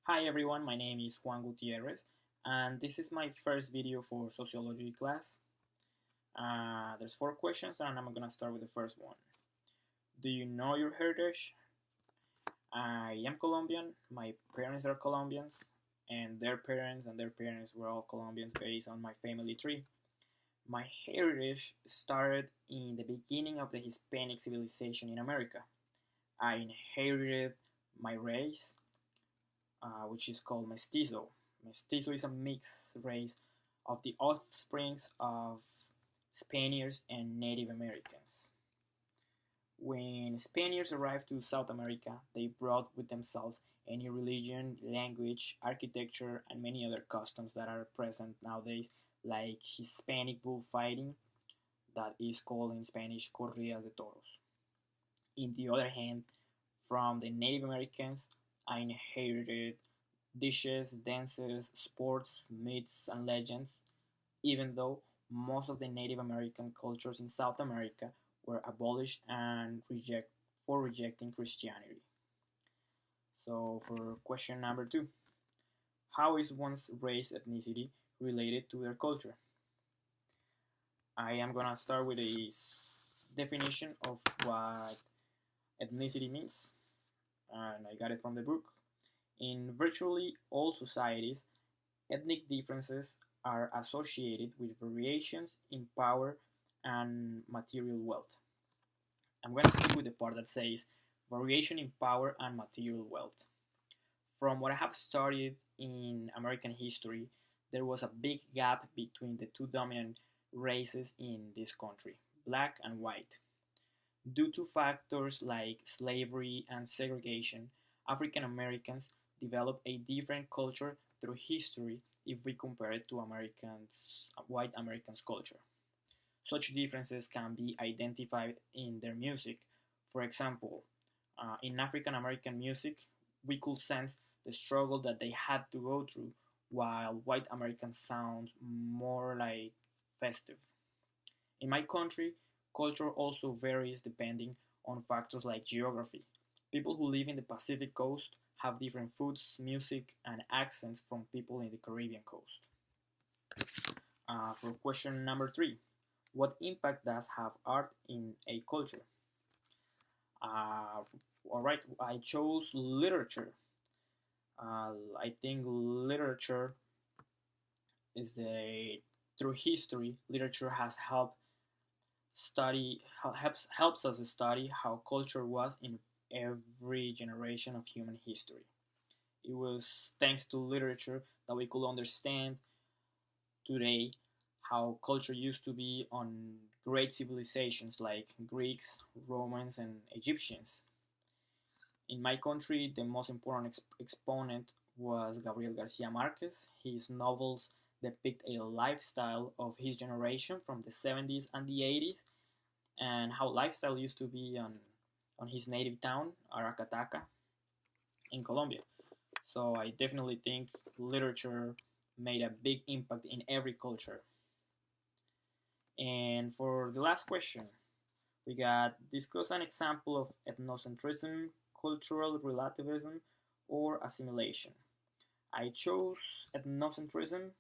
Hi everyone, my name is Juan Gutierrez, and this is my first video for sociology class. There's four questions, and I'm gonna start with the first one. Do you know your heritage? I am Colombian, my parents are Colombians, and their parents were all Colombians based on my family tree. My heritage started in the beginning of the Hispanic civilization in America. I inherited my race, which is called mestizo. Mestizo is a mixed race of the offsprings of Spaniards and Native Americans. When Spaniards arrived to South America, they brought with themselves any religion, language, architecture, and many other customs that are present nowadays, like Hispanic bullfighting, that is called in Spanish corridas de toros. In the other hand, from the Native Americans, I inherited dishes, dances, sports, myths, and legends, even though most of the Native American cultures in South America were abolished and rejecting Christianity. So, for question number two, how is one's race ethnicity related to their culture? I am gonna start with a definition of what ethnicity means, and I got it from the book. In virtually all societies, ethnic differences are associated with variations in power and material wealth. I'm going to stick with the part that says variation in power and material wealth. From what I have studied in American history, there was a big gap between the two dominant races in this country, black and white. Due to factors like slavery and segregation, African Americans developed a different culture through history if we compare it to white Americans' culture. Such differences can be identified in their music. For example, in African American music, we could sense the struggle that they had to go through, while white Americans sound more like festive. In my country, culture also varies depending on factors like geography. People who live in the Pacific coast have different foods, music, and accents from people in the Caribbean coast. For question number three, what impact does have art in a culture? Uh, all right, I chose literature. I think literature is the through history, literature has helps us study how culture was in every generation of human history. It was thanks to literature that we could understand today how culture used to be on great civilizations like Greeks, Romans, and Egyptians. In my country, the most important exponent was Gabriel Garcia Marquez. His novels depict a lifestyle of his generation from the 70s and the 80s, and how lifestyle used to be on his native town, Aracataca, in Colombia. So I definitely think literature made a big impact in every culture. And for the last question, we got discuss an example of ethnocentrism, cultural relativism, or assimilation. I chose ethnocentrism,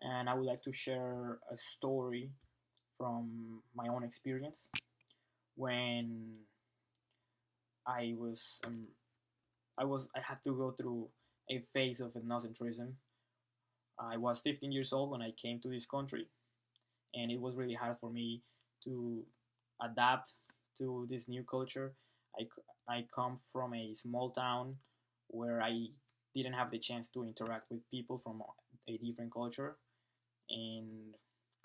and I would like to share a story from my own experience when I was I had to go through a phase of ethnocentrism. I was 15 years old when I came to this country, and it was really hard for me to adapt to this new culture. I come from a small town where I didn't have the chance to interact with people from a different culture, and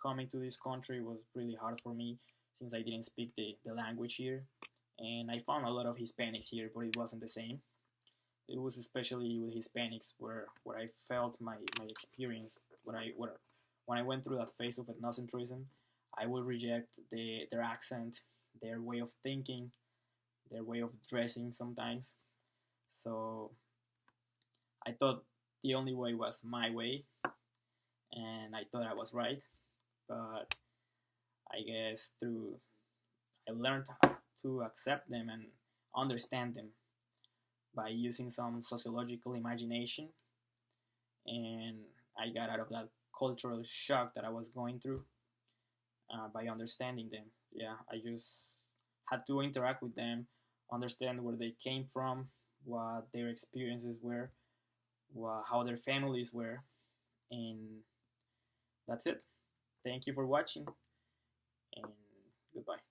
coming to this country was really hard for me since I didn't speak the language here. And I found a lot of Hispanics here, but it wasn't the same. It was especially with Hispanics where I felt my experience when I went through that phase of ethnocentrism. I would reject their accent, their way of thinking, their way of dressing sometimes. So I thought the only way was my way, and I thought I was right. But I guess I learned how to accept them and understand them. by using some sociological imagination, and I got out of that cultural shock that I was going through by understanding them. Yeah, I just had to interact with them, understand where they came from, what their experiences were, how their families were, and that's it. Thank you for watching, and goodbye.